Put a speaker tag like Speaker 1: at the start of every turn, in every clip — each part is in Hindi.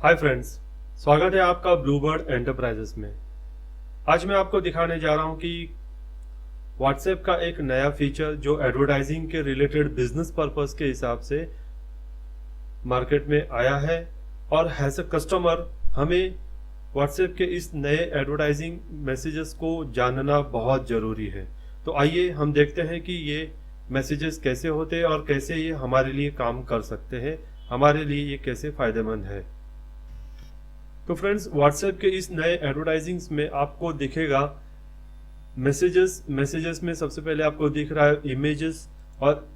Speaker 1: हाय फ्रेंड्स, स्वागत है आपका ब्लूबर्ड एंटरप्राइजेस में। आज मैं आपको दिखाने जा रहा हूं कि व्हाट्सएप का एक नया फीचर जो एडवर्टाइजिंग के रिलेटेड बिजनेस पर्पस के हिसाब से मार्केट में आया है और एज अ कस्टमर हमें व्हाट्सएप के इस नए एडवर्टाइजिंग मैसेजेस को जानना बहुत ज़रूरी है। तो आइए हम देखते हैं कि ये मैसेजेस कैसे होते हैं और कैसे ये हमारे लिए काम कर सकते हैं, हमारे लिए ये कैसे फ़ायदेमंद है। तो फ्रेंड्स, व्हाट्सएप के इस नए एडवर्टाइजिंग्स में आपको दिखेगा मैसेजेस में सबसे पहले आपको दिख रहा है इमेजेस, और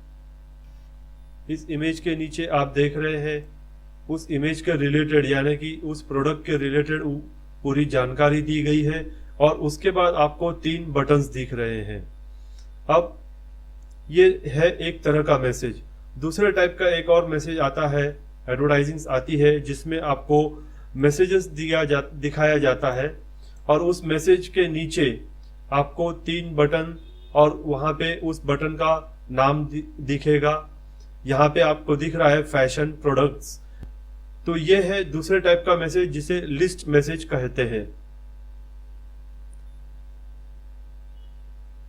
Speaker 1: इस इमेज के नीचे आप देख रहे हैं उस इमेज के रिलेटेड यानी कि उस प्रोडक्ट के रिलेटेड पूरी जानकारी दी गई है। और उसके बाद आपको 3 बटन्स दिख रहे हैं। अब ये है एक तरह का मैसेज। दूसरे टाइप का एक और मैसेज आता है, एडवर्टाइजिंग्स आती है जिसमें आपको मैसेजेस दिखाया जाता है और उस मैसेज के नीचे आपको 3 बटन और वहां पे उस बटन का नाम दिखेगा। यहाँ पे आपको दिख रहा है फैशन प्रोडक्ट्स। तो ये है दूसरे टाइप का मैसेज जिसे लिस्ट मैसेज कहते हैं।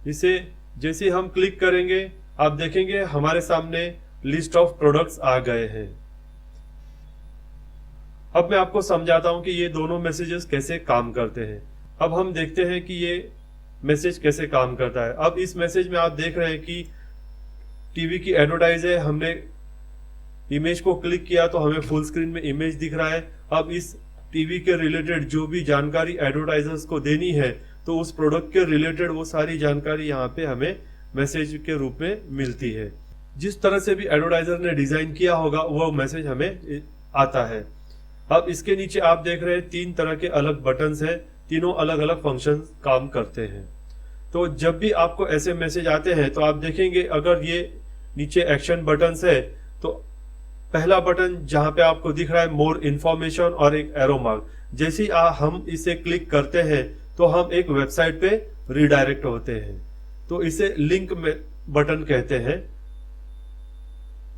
Speaker 1: इसे जैसे हम क्लिक करेंगे आप देखेंगे हमारे सामने लिस्ट ऑफ प्रोडक्ट्स आ गए हैं। अब मैं आपको समझाता हूं कि ये दोनों मैसेजेस कैसे काम करते हैं। अब हम देखते हैं कि ये मैसेज कैसे काम करता है। अब इस मैसेज में आप देख रहे हैं कि टीवी की एडवर्टाइज है। हमने इमेज को क्लिक किया तो हमें फुल स्क्रीन में इमेज दिख रहा है। अब इस टीवी के रिलेटेड जो भी जानकारी एडवर्टाइजर्स को देनी है तो उस प्रोडक्ट के रिलेटेड वो सारी जानकारी यहाँ पे हमें मैसेज के रूप में मिलती है। जिस तरह से भी एडवर्टाइजर ने डिजाइन किया होगा वो मैसेज हमें आता है। अब इसके नीचे आप देख रहे हैं 3 तरह के अलग बटन्स हैं, तीनों अलग अलग फंक्शन काम करते हैं। तो जब भी आपको ऐसे मैसेज आते हैं तो आप देखेंगे अगर ये नीचे एक्शन बटन्स है तो पहला बटन जहां पे आपको दिख रहा है मोर इन्फॉर्मेशन और एक एरो मार्क, जैसे ही हम इसे क्लिक करते हैं तो हम एक वेबसाइट पे रिडायरेक्ट होते हैं। तो इसे लिंक में बटन कहते हैं।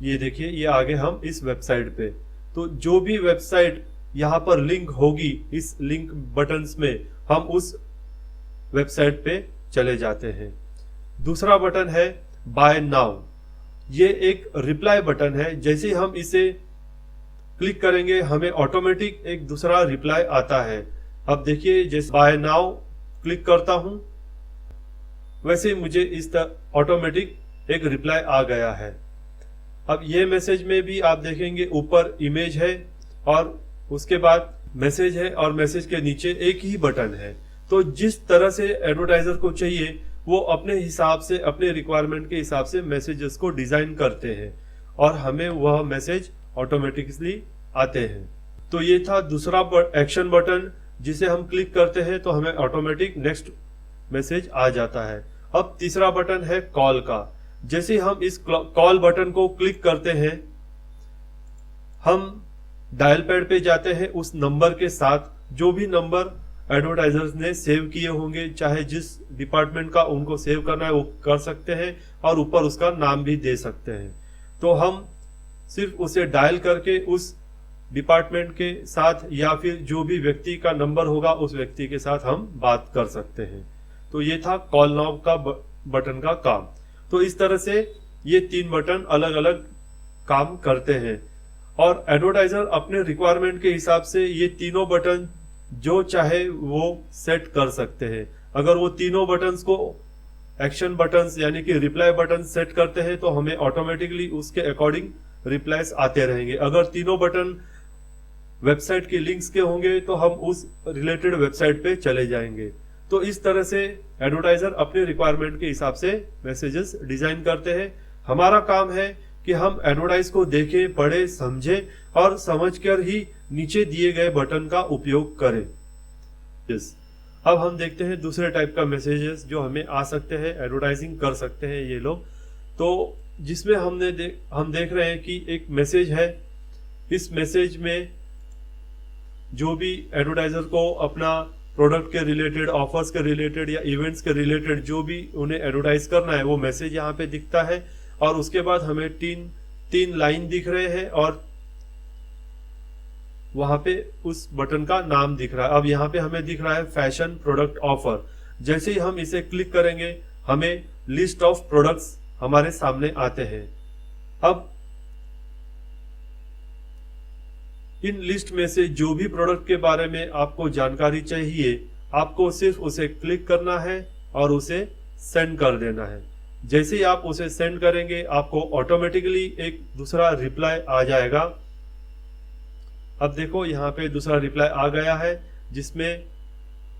Speaker 1: ये देखिए ये आगे हम इस वेबसाइट पे, तो जो भी वेबसाइट यहाँ पर लिंक होगी इस लिंक बटन्स में हम उस वेबसाइट पे चले जाते हैं। दूसरा बटन है बाय नाउ। ये एक रिप्लाई बटन है। जैसे हम इसे क्लिक करेंगे हमें ऑटोमेटिक एक दूसरा रिप्लाई आता है। अब देखिए जैसे बाय नाउ क्लिक करता हूं वैसे मुझे इस तरह ऑटोमेटिक एक रिप्लाई आ गया है। अब ये मैसेज में भी आप देखेंगे ऊपर इमेज है और उसके बाद मैसेज है और मैसेज के नीचे एक ही बटन है। तो जिस तरह से एडवर्टाइजर को चाहिए वो अपने हिसाब से अपने रिक्वायरमेंट के हिसाब से मैसेजेस को डिजाइन करते हैं और हमें वह मैसेज ऑटोमेटिकली आते हैं। तो ये था दूसरा एक्शन बटन, जिसे हम क्लिक करते हैं तो हमें ऑटोमेटिक नेक्स्ट मैसेज आ जाता है। अब तीसरा बटन है कॉल का। जैसे हम इस कॉल बटन को क्लिक करते हैं हम डायल पैड पे जाते हैं उस नंबर के साथ, जो भी नंबर एडवर्टाइजर्स ने सेव किए होंगे, चाहे जिस डिपार्टमेंट का उनको सेव करना है वो कर सकते हैं और ऊपर उसका नाम भी दे सकते हैं। तो हम सिर्फ उसे डायल करके उस डिपार्टमेंट के साथ या फिर जो भी व्यक्ति का नंबर होगा उस व्यक्ति के साथ हम बात कर सकते हैं। तो ये था कॉल नाउ का बटन का काम। तो इस तरह से ये 3 बटन अलग अलग काम करते हैं और एडवर्टाइजर अपने रिक्वायरमेंट के हिसाब से ये तीनों बटन जो चाहे वो सेट कर सकते हैं। अगर वो तीनों बटन्स को एक्शन बटन्स यानी कि रिप्लाई बटन सेट करते हैं तो हमें ऑटोमेटिकली उसके अकॉर्डिंग रिप्लाईज आते रहेंगे। अगर तीनों बटन वेबसाइट के लिंक्स के होंगे तो हम उस रिलेटेड वेबसाइट पे चले जाएंगे। तो इस तरह से एडवर्टाइजर अपने रिक्वायरमेंट के हिसाब से मैसेजेस डिजाइन करते हैं। हमारा काम है कि हम एडवर्टाइज को देखें, पढ़ें, समझें और समझकर ही नीचे दिए गए बटन का उपयोग करें। अब हम देखते हैं दूसरे टाइप का मैसेजेस जो हमें आ सकते हैं, एडवर्टाइजिंग कर सकते हैं ये लोग। तो जिसमें हम देख रहे हैं कि एक मैसेज है। इस मैसेज में जो भी एडवर्टाइजर को अपना प्रोडक्ट के रिलेटेड, ऑफर्स के रिलेटेड या इवेंट्स के रिलेटेड जो भी उन्हें एडवर्टाइज करना है वो मैसेज यहाँ पे दिखता है। और उसके बाद हमें तीन लाइन दिख रहे हैं और वहां पे उस बटन का नाम दिख रहा है। अब यहाँ पे हमें दिख रहा है फैशन प्रोडक्ट ऑफर। जैसे ही हम इसे क्लिक करेंगे हमें लिस्ट ऑफ प्रोडक्ट्स हमारे सामने आते हैं। अब इन लिस्ट में से जो भी प्रोडक्ट के बारे में आपको जानकारी चाहिए, आपको सिर्फ उसे क्लिक करना है और उसे सेंड कर देना है। जैसे ही आप उसे सेंड करेंगे आपको ऑटोमेटिकली एक दूसरा रिप्लाई आ जाएगा। अब देखो यहाँ पे दूसरा रिप्लाई आ गया है जिसमें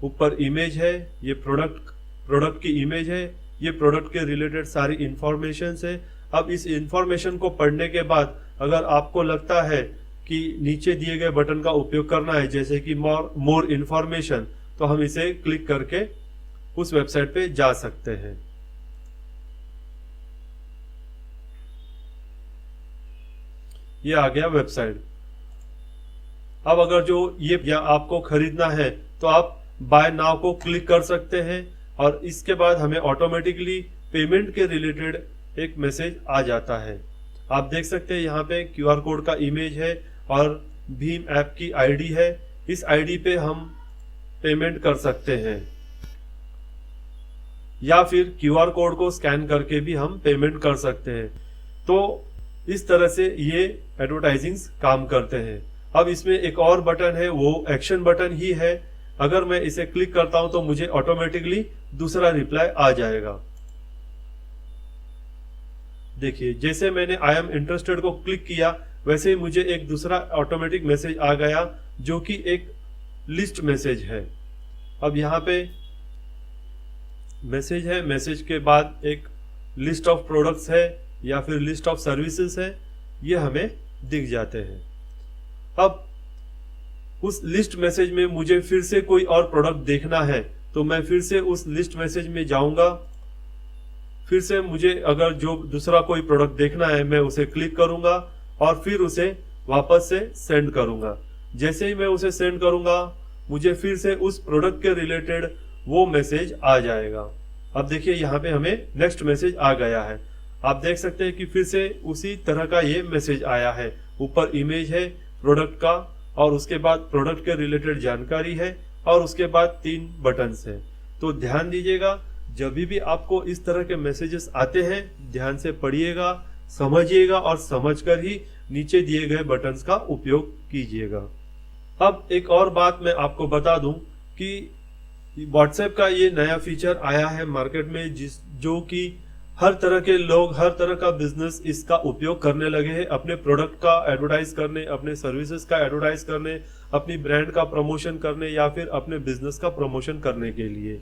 Speaker 1: ऊपर इमेज है, ये प्रोडक्ट की इमेज है, ये प्रोडक्ट के रिलेटेड सारी इंफॉर्मेशन है। अब इस इंफॉर्मेशन को पढ़ने के बाद अगर आपको लगता है कि नीचे दिए गए बटन का उपयोग करना है, जैसे कि मोर इंफॉर्मेशन, तो हम इसे क्लिक करके उस वेबसाइट पे जा सकते हैं। ये आ गया वेबसाइट। अब अगर जो ये या आपको खरीदना है तो आप बाय नाउ को क्लिक कर सकते हैं और इसके बाद हमें ऑटोमेटिकली पेमेंट के रिलेटेड एक मैसेज आ जाता है। आप देख सकते हैं यहाँ पे क्यूआर कोड का इमेज है और भीम ऐप की आईडी है। इस आईडी पे हम पेमेंट कर सकते हैं या फिर क्यूआर कोड को स्कैन करके भी हम पेमेंट कर सकते हैं। तो इस तरह से ये एडवर्टाइजिंग्स काम करते हैं। अब इसमें एक और बटन है, वो एक्शन बटन ही है। अगर मैं इसे क्लिक करता हूं तो मुझे ऑटोमेटिकली दूसरा रिप्लाई आ जाएगा। देखिए जैसे मैंने आई एम इंटरेस्टेड को क्लिक किया वैसे ही मुझे एक दूसरा ऑटोमेटिक मैसेज आ गया जो कि एक लिस्ट मैसेज है। अब यहाँ पे मैसेज है, मैसेज के बाद एक लिस्ट ऑफ प्रोडक्ट्स है या फिर लिस्ट ऑफ सर्विसेज है, ये हमें दिख जाते हैं। अब उस लिस्ट मैसेज में मुझे फिर से कोई और प्रोडक्ट देखना है तो मैं फिर से उस लिस्ट मैसेज में जाऊंगा। फिर से मुझे अगर जो दूसरा कोई प्रोडक्ट देखना है मैं उसे क्लिक करूंगा और फिर उसे वापस से सेंड करूंगा। जैसे ही मैं उसे सेंड करूंगा मुझे फिर से उस प्रोडक्ट के रिलेटेड वो मैसेज आ जाएगा। अब देखिए यहाँ पे हमें नेक्स्ट मैसेज आ गया है। आप देख सकते हैं कि फिर से उसी तरह का ये मैसेज आया है। ऊपर इमेज है प्रोडक्ट का और उसके बाद प्रोडक्ट के रिलेटेड जानकारी है और उसके बाद 3 बटन्स है। तो ध्यान दीजिएगा जब भी आपको इस तरह के मैसेजेस आते हैं ध्यान से पढ़िएगा, समझिएगा और समझकर ही नीचे दिए गए बटन्स का उपयोग कीजिएगा। अब एक और बात मैं आपको बता दूं कि व्हाट्सएप का ये नया फीचर आया है मार्केट में जो कि हर तरह के लोग, हर तरह का बिजनेस इसका उपयोग करने लगे हैं अपने प्रोडक्ट का एडवर्टाइज करने, अपने सर्विसेज का एडवर्टाइज करने, अपनी ब्रांड का प्रमोशन करने या फिर अपने बिजनेस का प्रमोशन करने के लिए।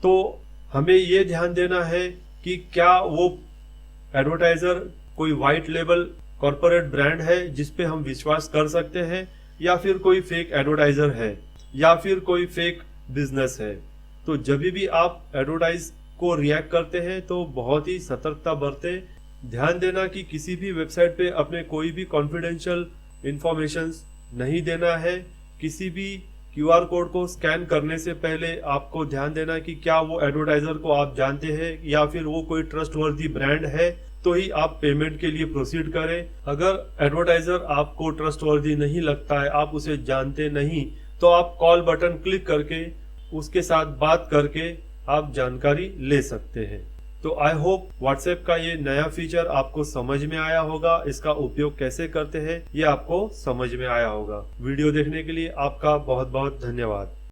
Speaker 1: तो हमें ये ध्यान देना है कि क्या वो एडवर्टाइजर कोई वाइट लेबल कॉर्पोरेट ब्रांड है जिस पे हम विश्वास कर सकते हैं या फिर कोई फेक एडवर्टाइजर है या फिर कोई फेक बिजनेस है। तो जब भी आप एडवर्टाइज को रिएक्ट करते हैं तो बहुत ही सतर्कता बरतें। ध्यान देना कि किसी भी वेबसाइट पे अपने कोई भी कॉन्फिडेंशियल इंफॉर्मेशंस नहीं देना है। किसी भी क्यूआर कोड को स्कैन करने से पहले आपको ध्यान देना कि क्या वो एडवर्टाइजर को आप जानते हैं या फिर वो कोई ट्रस्टवर्दी ब्रांड है, तो ही आप पेमेंट के लिए प्रोसीड करें। अगर एडवर्टाइजर आपको ट्रस्टवर्दी नहीं लगता है, आप उसे जानते नहीं, तो आप कॉल बटन क्लिक करके उसके साथ बात करके आप जानकारी ले सकते हैं। तो आई होप व्हाट्सएप का ये नया फीचर आपको समझ में आया होगा। इसका उपयोग कैसे करते हैं ये आपको समझ में आया होगा। वीडियो देखने के लिए आपका बहुत बहुत धन्यवाद।